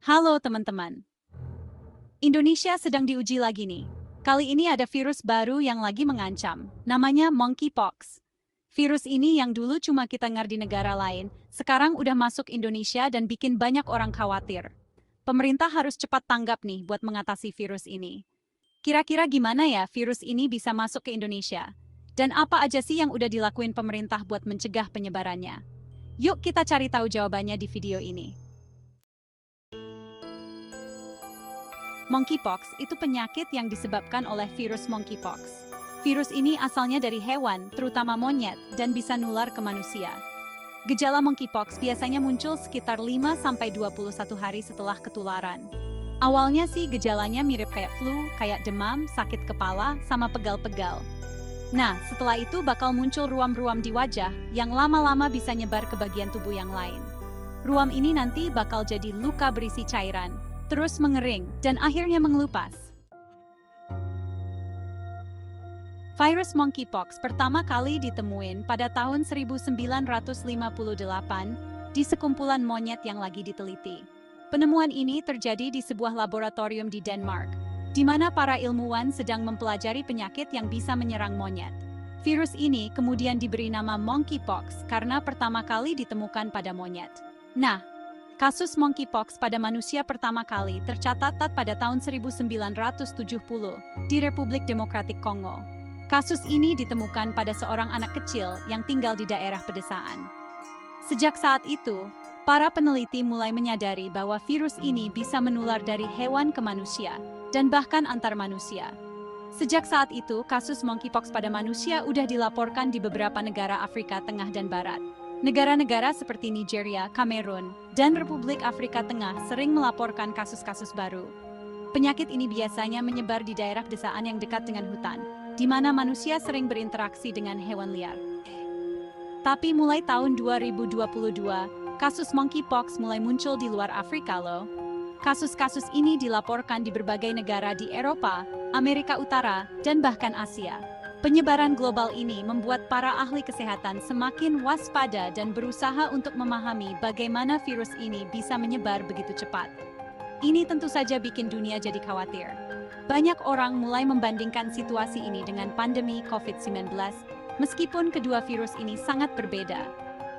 Halo teman-teman, Indonesia sedang diuji lagi nih. Kali ini ada virus baru yang lagi mengancam, namanya monkeypox. Virus ini yang dulu cuma kita dengar di negara lain, sekarang udah masuk Indonesia dan bikin banyak orang khawatir. Pemerintah harus cepat tanggap nih buat mengatasi virus ini. Kira-kira gimana ya virus ini bisa masuk ke Indonesia? Dan apa aja sih yang udah dilakuin pemerintah buat mencegah penyebarannya? Yuk kita cari tahu jawabannya di video ini. Monkeypox itu penyakit yang disebabkan oleh virus monkeypox. Virus ini asalnya dari hewan, terutama monyet, dan bisa nular ke manusia. Gejala monkeypox biasanya muncul sekitar 5-21 hari setelah ketularan. Awalnya sih gejalanya mirip kayak flu, kayak demam, sakit kepala, sama pegal-pegal. Nah, setelah itu bakal muncul ruam-ruam di wajah yang lama-lama bisa nyebar ke bagian tubuh yang lain. Ruam ini nanti bakal jadi luka berisi cairan, terus mengering, dan akhirnya mengelupas. Virus monkeypox pertama kali ditemuin pada tahun 1958 di sekumpulan monyet yang lagi diteliti. Penemuan ini terjadi di sebuah laboratorium di Denmark, di mana para ilmuwan sedang mempelajari penyakit yang bisa menyerang monyet. Virus ini kemudian diberi nama monkeypox karena pertama kali ditemukan pada monyet. Nah, kasus monkeypox pada manusia pertama kali tercatat pada tahun 1970 di Republik Demokratik Kongo. Kasus ini ditemukan pada seorang anak kecil yang tinggal di daerah pedesaan. Sejak saat itu, para peneliti mulai menyadari bahwa virus ini bisa menular dari hewan ke manusia dan bahkan antar manusia. Sejak saat itu, kasus monkeypox pada manusia udah dilaporkan di beberapa negara Afrika Tengah dan Barat. Negara-negara seperti Nigeria, Kamerun, dan Republik Afrika Tengah sering melaporkan kasus-kasus baru. Penyakit ini biasanya menyebar di daerah pedesaan yang dekat dengan hutan, di mana manusia sering berinteraksi dengan hewan liar. Tapi mulai tahun 2022, kasus monkeypox mulai muncul di luar Afrika loh. Kasus-kasus ini dilaporkan di berbagai negara di Eropa, Amerika Utara, dan bahkan Asia. Penyebaran global ini membuat para ahli kesehatan semakin waspada dan berusaha untuk memahami bagaimana virus ini bisa menyebar begitu cepat. Ini tentu saja bikin dunia jadi khawatir. Banyak orang mulai membandingkan situasi ini dengan pandemi COVID-19, meskipun kedua virus ini sangat berbeda.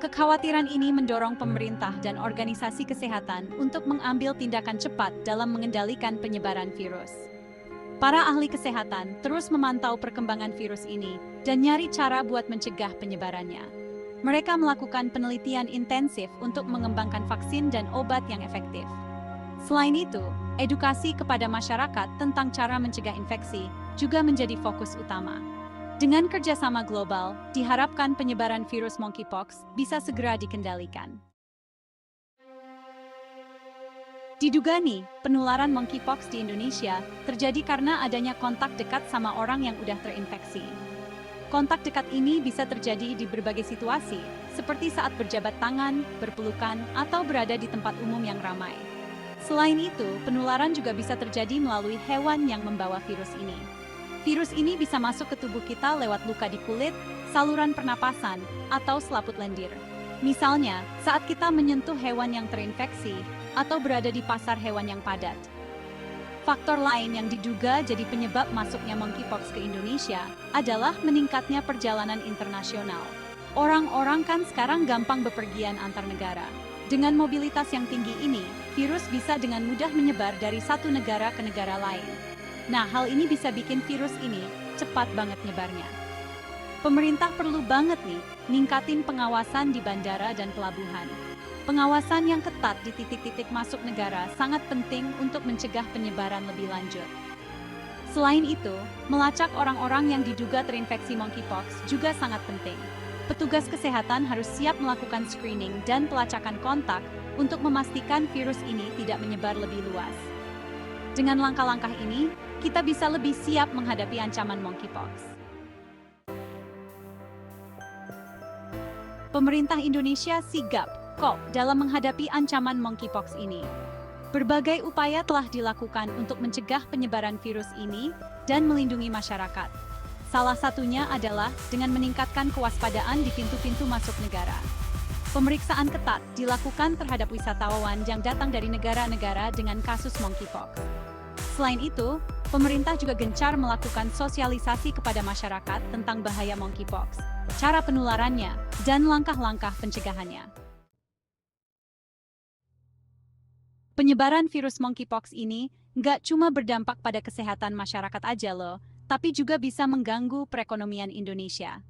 Kekhawatiran ini mendorong pemerintah dan organisasi kesehatan untuk mengambil tindakan cepat dalam mengendalikan penyebaran virus. Para ahli kesehatan terus memantau perkembangan virus ini dan nyari cara buat mencegah penyebarannya. Mereka melakukan penelitian intensif untuk mengembangkan vaksin dan obat yang efektif. Selain itu, edukasi kepada masyarakat tentang cara mencegah infeksi juga menjadi fokus utama. Dengan kerjasama global, diharapkan penyebaran virus monkeypox bisa segera dikendalikan. Diduga nih, penularan monkeypox di Indonesia terjadi karena adanya kontak dekat sama orang yang udah terinfeksi. Kontak dekat ini bisa terjadi di berbagai situasi, seperti saat berjabat tangan, berpelukan, atau berada di tempat umum yang ramai. Selain itu, penularan juga bisa terjadi melalui hewan yang membawa virus ini. Virus ini bisa masuk ke tubuh kita lewat luka di kulit, saluran pernapasan, atau selaput lendir. Misalnya, saat kita menyentuh hewan yang terinfeksi, atau berada di pasar hewan yang padat. Faktor lain yang diduga jadi penyebab masuknya monkeypox ke Indonesia adalah meningkatnya perjalanan internasional. Orang-orang kan sekarang gampang bepergian antar negara. Dengan mobilitas yang tinggi ini, virus bisa dengan mudah menyebar dari satu negara ke negara lain. Nah, hal ini bisa bikin virus ini cepat banget nyebarnya. Pemerintah perlu banget nih ningkatin pengawasan di bandara dan pelabuhan. Pengawasan yang ketat di titik-titik masuk negara sangat penting untuk mencegah penyebaran lebih lanjut. Selain itu, melacak orang-orang yang diduga terinfeksi monkeypox juga sangat penting. Petugas kesehatan harus siap melakukan screening dan pelacakan kontak untuk memastikan virus ini tidak menyebar lebih luas. Dengan langkah-langkah ini, kita bisa lebih siap menghadapi ancaman monkeypox. Pemerintah Indonesia sigap kok dalam menghadapi ancaman monkeypox ini. Berbagai upaya telah dilakukan untuk mencegah penyebaran virus ini dan melindungi masyarakat. Salah satunya adalah dengan meningkatkan kewaspadaan di pintu-pintu masuk negara. Pemeriksaan ketat dilakukan terhadap wisatawan yang datang dari negara-negara dengan kasus monkeypox. Selain itu, pemerintah juga gencar melakukan sosialisasi kepada masyarakat tentang bahaya monkeypox, cara penularannya, dan langkah-langkah pencegahannya. Penyebaran virus monkeypox ini nggak cuma berdampak pada kesehatan masyarakat aja loh, tapi juga bisa mengganggu perekonomian Indonesia.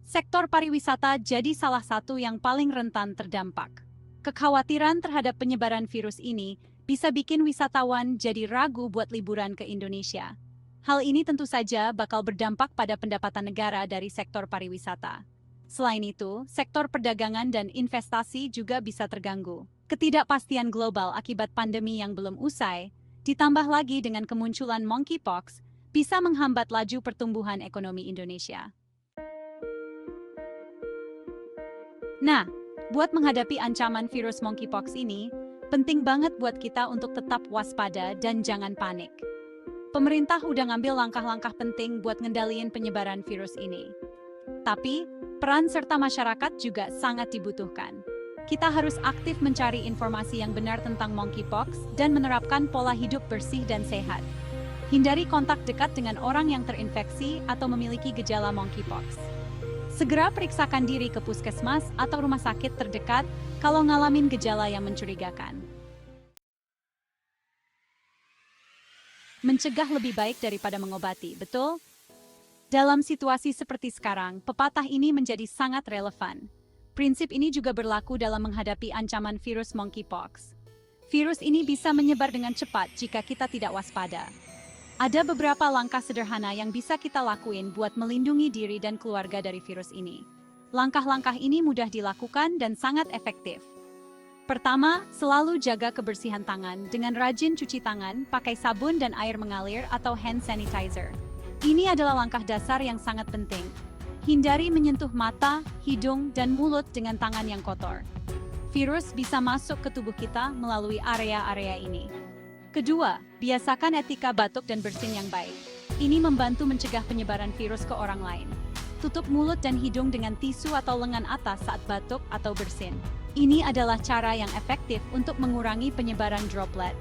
Sektor pariwisata jadi salah satu yang paling rentan terdampak. Kekhawatiran terhadap penyebaran virus ini bisa bikin wisatawan jadi ragu buat liburan ke Indonesia. Hal ini tentu saja bakal berdampak pada pendapatan negara dari sektor pariwisata. Selain itu, sektor perdagangan dan investasi juga bisa terganggu. Ketidakpastian global akibat pandemi yang belum usai, ditambah lagi dengan kemunculan monkeypox, bisa menghambat laju pertumbuhan ekonomi Indonesia. Nah, buat menghadapi ancaman virus monkeypox ini, penting banget buat kita untuk tetap waspada dan jangan panik. Pemerintah udah ngambil langkah-langkah penting buat ngendaliin penyebaran virus ini. Tapi, peran serta masyarakat juga sangat dibutuhkan. Kita harus aktif mencari informasi yang benar tentang monkeypox dan menerapkan pola hidup bersih dan sehat. Hindari kontak dekat dengan orang yang terinfeksi atau memiliki gejala monkeypox. Segera periksakan diri ke puskesmas atau rumah sakit terdekat kalau ngalamin gejala yang mencurigakan. Mencegah lebih baik daripada mengobati, betul? Dalam situasi seperti sekarang, pepatah ini menjadi sangat relevan. Prinsip ini juga berlaku dalam menghadapi ancaman virus monkeypox. Virus ini bisa menyebar dengan cepat jika kita tidak waspada. Ada beberapa langkah sederhana yang bisa kita lakuin buat melindungi diri dan keluarga dari virus ini. Langkah-langkah ini mudah dilakukan dan sangat efektif. Pertama, selalu jaga kebersihan tangan dengan rajin cuci tangan, pakai sabun dan air mengalir atau hand sanitizer. Ini adalah langkah dasar yang sangat penting. Hindari menyentuh mata, hidung, dan mulut dengan tangan yang kotor. Virus bisa masuk ke tubuh kita melalui area-area ini. Kedua, biasakan etika batuk dan bersin yang baik. Ini membantu mencegah penyebaran virus ke orang lain. Tutup mulut dan hidung dengan tisu atau lengan atas saat batuk atau bersin. Ini adalah cara yang efektif untuk mengurangi penyebaran droplet.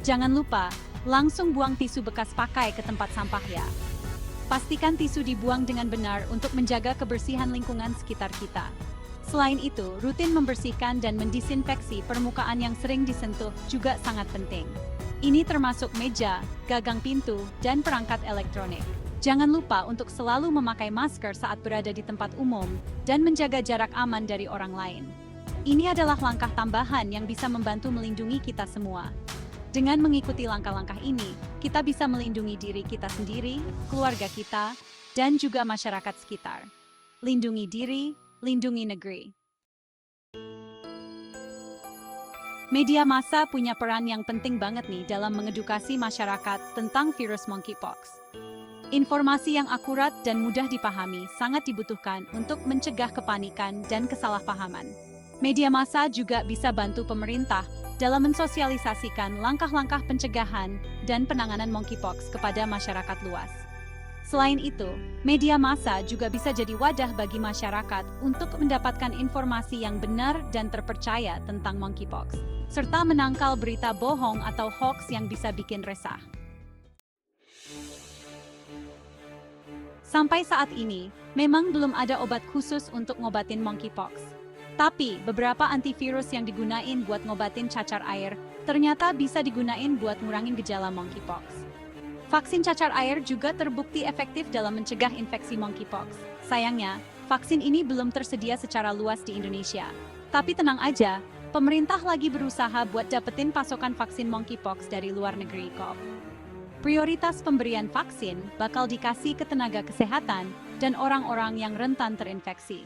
Jangan lupa, langsung buang tisu bekas pakai ke tempat sampah ya. Pastikan tisu dibuang dengan benar untuk menjaga kebersihan lingkungan sekitar kita. Selain itu, rutin membersihkan dan mendisinfeksi permukaan yang sering disentuh juga sangat penting. Ini termasuk meja, gagang pintu, dan perangkat elektronik. Jangan lupa untuk selalu memakai masker saat berada di tempat umum dan menjaga jarak aman dari orang lain. Ini adalah langkah tambahan yang bisa membantu melindungi kita semua. Dengan mengikuti langkah-langkah ini, kita bisa melindungi diri kita sendiri, keluarga kita, dan juga masyarakat sekitar. Lindungi diri, lindungi negeri. Media massa punya peran yang penting banget nih dalam mengedukasi masyarakat tentang virus monkeypox. Informasi yang akurat dan mudah dipahami sangat dibutuhkan untuk mencegah kepanikan dan kesalahpahaman. Media massa juga bisa bantu pemerintah dalam mensosialisasikan langkah-langkah pencegahan dan penanganan monkeypox kepada masyarakat luas. Selain itu, media massa juga bisa jadi wadah bagi masyarakat untuk mendapatkan informasi yang benar dan terpercaya tentang monkeypox, serta menangkal berita bohong atau hoax yang bisa bikin resah. Sampai saat ini, memang belum ada obat khusus untuk ngobatin monkeypox. Tapi, beberapa antivirus yang digunain buat ngobatin cacar air ternyata bisa digunain buat ngurangin gejala monkeypox. Vaksin cacar air juga terbukti efektif dalam mencegah infeksi monkeypox. Sayangnya, vaksin ini belum tersedia secara luas di Indonesia. Tapi tenang aja, pemerintah lagi berusaha buat dapetin pasokan vaksin monkeypox dari luar negeri kok. Prioritas pemberian vaksin bakal dikasih ke tenaga kesehatan dan orang-orang yang rentan terinfeksi.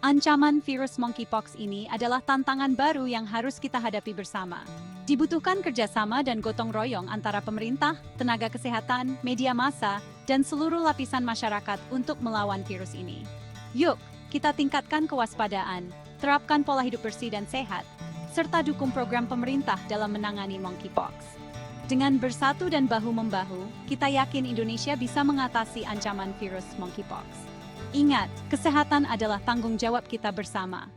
Ancaman virus monkeypox ini adalah tantangan baru yang harus kita hadapi bersama. Dibutuhkan kerjasama dan gotong royong antara pemerintah, tenaga kesehatan, media massa, dan seluruh lapisan masyarakat untuk melawan virus ini. Yuk, kita tingkatkan kewaspadaan, terapkan pola hidup bersih dan sehat, serta dukung program pemerintah dalam menangani monkeypox. Dengan bersatu dan bahu-membahu, kita yakin Indonesia bisa mengatasi ancaman virus monkeypox. Ingat, kesehatan adalah tanggung jawab kita bersama.